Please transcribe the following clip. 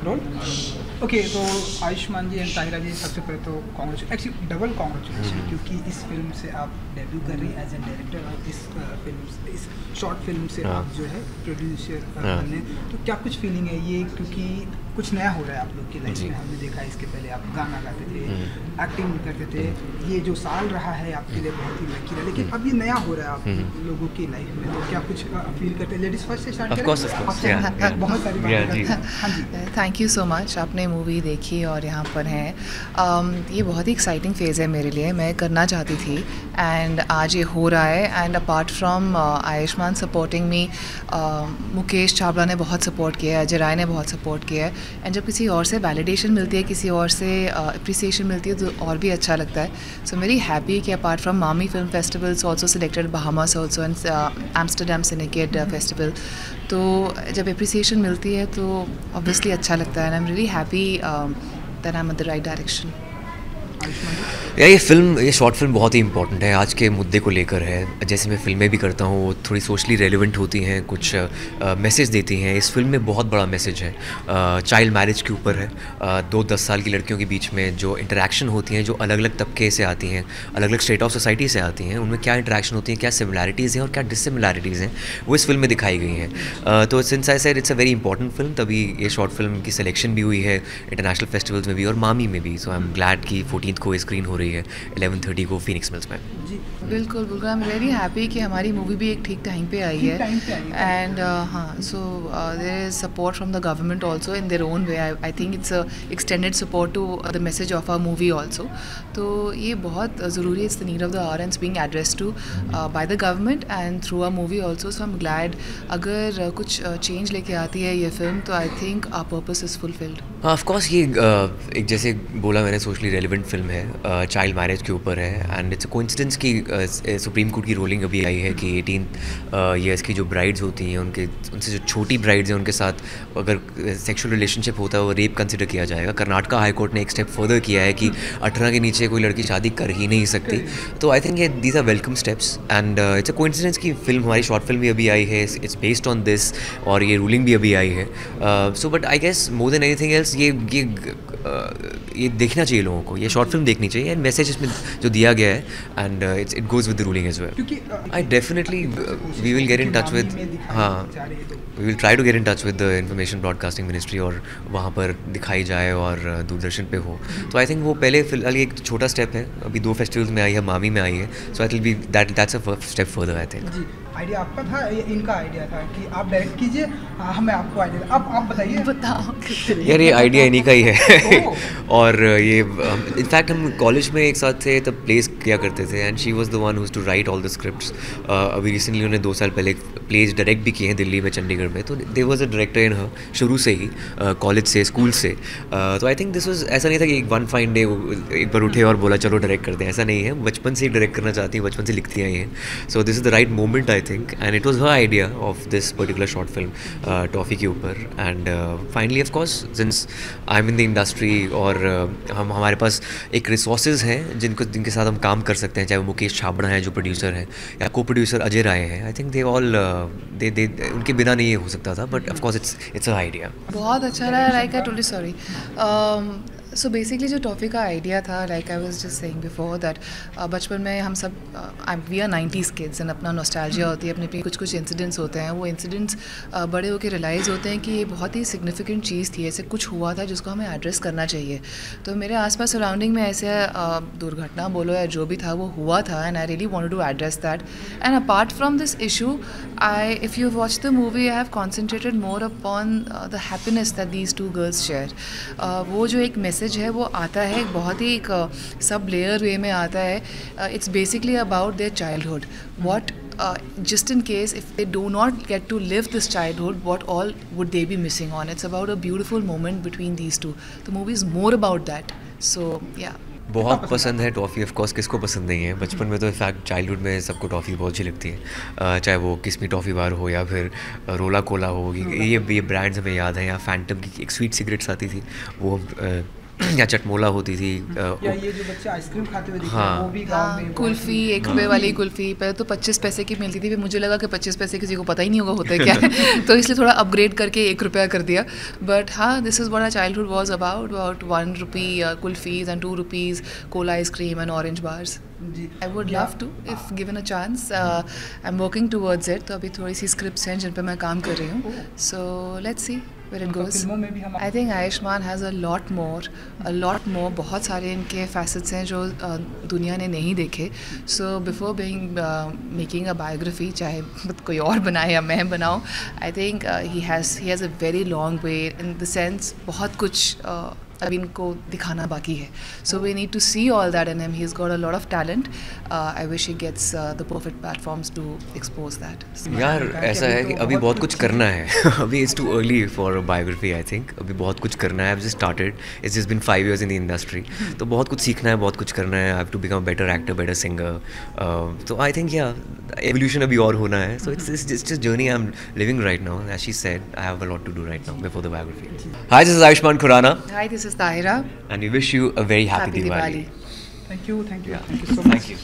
Role. Okay, तो आयुष्मान जी and Tahira जी, सबसे पहले तो कांग्रेचुलेशन, एक्चुअली डबल कांग्रेचुलेशन, क्योंकि इस फिल्म से आप डेब्यू कर रही हैं एज ए डायरेक्टर, और इस फिल्म, इस शॉर्ट फिल्म से आप जो है प्रोड्यूसर बने। तो क्या कुछ फीलिंग है ये, क्योंकि कुछ नया हो रहा है आप लोग की लाइफ में। हमने देखा है इसके पहले आप गाना गाते थे, एक्टिंग करते थे, ये जो साल रहा है आपके लिए बहुत ही लकी रहा, लेकिन अब ये नया हो रहा है आप लोगों की लाइफ में। तो क्या कुछ फील करते हैं? लेडीज फर्स्ट से स्टार्ट करें। बहुत सारी बातें। हाँ जी, थैंक यू सो मच। आपने मूवी देखी और यहाँ पर हैं। ये बहुत ही एक्साइटिंग फेज़ है मेरे लिए, मैं करना चाहती थी एंड आज ये हो रहा है। And apart from Ayushman supporting me, Mukesh Chhabra ने बहुत सपोर्ट किया है, अजय राय ने बहुत सपोर्ट किया है। एंड जब किसी और से वैलिडेशन मिलती है, किसी और से अप्रिसिएशन मिलती है, तो और भी अच्छा लगता है। सो वेरी हैप्पी कि apart from MAMI film festivals also selected Bahamas also and Amsterdam Cinekid festival, तो जब अप्रिसिएशन मिलती है तो ऑब्वियसली अच्छा लगता है। And I am really happy that I am in the right direction. यार ये शॉर्ट फिल्म बहुत ही इंपॉर्टेंट है, आज के मुद्दे को लेकर है। जैसे मैं फ़िल्में भी करता हूँ, वो थोड़ी सोशली रेलिवेंट होती हैं, कुछ मैसेज देती हैं। इस फिल्म में बहुत बड़ा मैसेज है, चाइल्ड मैरिज के ऊपर है। 2-10 साल की लड़कियों के बीच में जो इंटरेक्शन होती हैं, जो अलग अलग तबके से आती हैं, अलग अलग स्टेट ऑफ सोसाइटी से आती हैं, उनमें क्या इंटरेक्शन होती हैं, क्या सिमिलैरिटीज़ हैं और क्या डिससिमिलैरिटीज़ हैं, वो इस फिल्म में दिखाई गई हैं। तो since I said it's a very important film, तभी ये शॉर्ट फिल्म की सिलेक्शन भी हुई है इंटरनेशनल फेस्टिवल्स में भी और मामी में भी। सो आई एम ग्लैड कि 14th को स्क्रीन हो रही है 11:30 को फीनिक्स मिल्स में। बिल्कुल बिल्कुल, आई एम वेरी हैप्पी कि हमारी मूवी भी एक ठीक टाइम पे आई है। एंड हाँ, so there is support from the government also in their own way. I think it's extended support to the message of our movie also. तो ये बहुत ज़रूरी है, it's the need of the hour and being address to by the government and through our movie also. So I am glad अगर कुछ change लेके आती है ये फिल्म, तो I think our purpose is fulfilled. हाँ, ऑफ कोर्स ये एक जैसे बोला मैंने, सोशली रेलिवेंट फिल्म है, चाइल्ड मैरिज के ऊपर है। एंड इट्स अ कोइंसिडेंस कि सुप्रीम कोर्ट की रूलिंग अभी आई है कि 18 ईयर्स की जो ब्राइड्स होती हैं, उनसे जो छोटी ब्राइड्स हैं, उनके साथ अगर सेक्सुअल रिलेशनशिप होता है वो रेप कंसिडर किया जाएगा। कर्नाटका हाई कोर्ट ने एक स्टेप फर्दर किया है कि 18 के नीचे कोई लड़की शादी कर ही नहीं सकती। तो I think these are welcome steps and it's a coincidence की फिल्म, हमारी शॉर्ट फिल्म भी अभी आई है, इट्स बेस्ड ऑन दिस, और ये रूलिंग भी अभी आई है। So but I guess more than anything else ये देखना चाहिए लोगों को, ये शॉर्ट फिल्म देखनी चाहिए एंड मैसेज इसमें जो दिया गया है, and it goes with the ruling as well. I definitely we will get in touch with, हाँ, we will try to get in touch with the information broadcasting ministry और वहाँ पर दिखाई जाए और दूरदर्शन पे हो। तो आई थिंक वो पहले फिलहाल एक छोटा स्टेप है, अभी 2 फेस्टिवल्स में आई है, मामी में आई है। So I will be that's a step further I think. Idea आपका था या इनका आइडिया था कि आप डायरेक्ट कीजिए? हमें आपको आइडिया, अब आप बताइए। बताओ यार, ये आइडिया इन्हीं का ही है और ये इनफैक्ट हम कॉलेज में एक साथ थे, तब प्लेस किया करते थे and she was the one whose to write all the scripts. अभी रिसेंटली उन्होंने 2 साल पहले प्लेस डायरेक्ट भी किए हैं दिल्ली में, चंडीगढ़ में। तो they was a director in हर शुरू से ही, कॉलेज से, स्कूल से। तो आई थिंक दिस वाज, ऐसा नहीं था कि एक वन फाइन डे एक बार उठे और बोला चलो डायरेक्ट करते हैं, ऐसा नहीं है। बचपन से ही डायरेक्ट करना चाहती हैं, बचपन से लिखती आई हैं। So this is the right moment I think, and it was her idea of this particular short film toffee के ऊपर। And finally of course since I am in the industry और हमारे पास एक रिसोर्सेज हैं जिनके साथ हम काम कर सकते हैं, चाहे वो मुकेश छाबड़ा हैं जो प्रोड्यूसर हैं, या को प्रोड्यूसर अजय राय हैं। आई थिंक दे ऑल उनके बिना नहीं ये हो सकता था, but of course it's a idea. बहुत अच्छा रहा, like I told you, sorry. So basically जो टॉफ़ी का आइडिया था, like I was just saying before that, बचपन में हम सब we are 90s kids and अपना नॉस्टैल्जिया होती है, अपने पे कुछ इंसिडेंट्स होते हैं। वो इंसिडेंट्स बड़े होकर रियलाइज़ होते हैं कि ये बहुत ही सिग्निफिकेंट चीज़ थी, ऐसे कुछ हुआ था जिसको हमें एड्रेस करना चाहिए। तो मेरे आसपास सराउंडिंग में ऐसे दुर्घटना बोलो या जो भी था वो हुआ था, and I really wanted to address that. And apart from this issue, if you watch the movie, I have concentrated more upon the happiness that these 2 girls share. वो जो एक मैसेज है वो आता है बहुत ही एक सब लेयर वे में आता है। It's basically about their childhood, what just in case if they do not get to live this childhood, what all would they be missing on. It's about a beautiful moment between these two. The movie is more about that. So yeah. बहुत पसंद है toffee, of course किसको पसंद नहीं है। बचपन में तो इनफैक्ट चाइल्डहुड में सबको टॉफ़ी बहुत अच्छी लगती है, चाहे वो किस्मी टॉफ़ी बार हो या फिर रोला कोला हो। ये ब्रांड्स हमें याद हैं, या फैंटम की एक स्वीट सिगरेट्स आती थी, वो या चटमोला होती थी। या ये जो बच्चे आइसक्रीम खाते हुए दिखते हाँ। हैं वो भी गांव हाँ, में कुल्फ़ी 1 रुपये वाली कुल्फ़ी पहले तो 25 पैसे की मिलती थी, फिर मुझे लगा कि 25 पैसे किसी को पता ही नहीं होगा होता है क्या है तो इसलिए थोड़ा अपग्रेड करके 1 रुपया कर दिया। बट हाँ, this is what our childhood was about 1 rupee kulfis and 2 rupees cola ice cream and orange bars. जी I would love to if given a chance. I am working towards it. तो अभी थोड़ी सी स्क्रिप्ट्स हैं जिन पे मैं काम कर रही हूँ, so let's see where it goes. फिल्मों में भी हम I think Ayushmann has a lot more बहुत सारे इनके फैसेट्स हैं जो दुनिया ने नहीं देखे। So before being making a biography, चाहे कोई और बनाए या मैं बनाऊँ, I think he has a very long way in the sense बहुत कुछ अभी इनको दिखाना बाकी है। So we need to see all that in him. He is got a lot of talent. I wish he gets the perfect platforms to expose that. यार ऐसा है कि अभी बहुत कुछ करना है अभी it's too early for a biography. I think अभी बहुत कुछ करना है। I have just started, it's just been 5 years in the industry. तो बहुत कुछ सीखना है, बहुत कुछ करना है। I have to become a better actor, better singer. तो आई थिंक या एवोल्यूशन अभी और होना है। So it's just journey I am living right now. As she said, I have a lot to do right now before the biography. Hi, this is Ayushmann Khurrana Hi, this is Tahira. and we wish you a very happy Happy Diwali. Diwali. Thank you Yeah. So much. Thank you.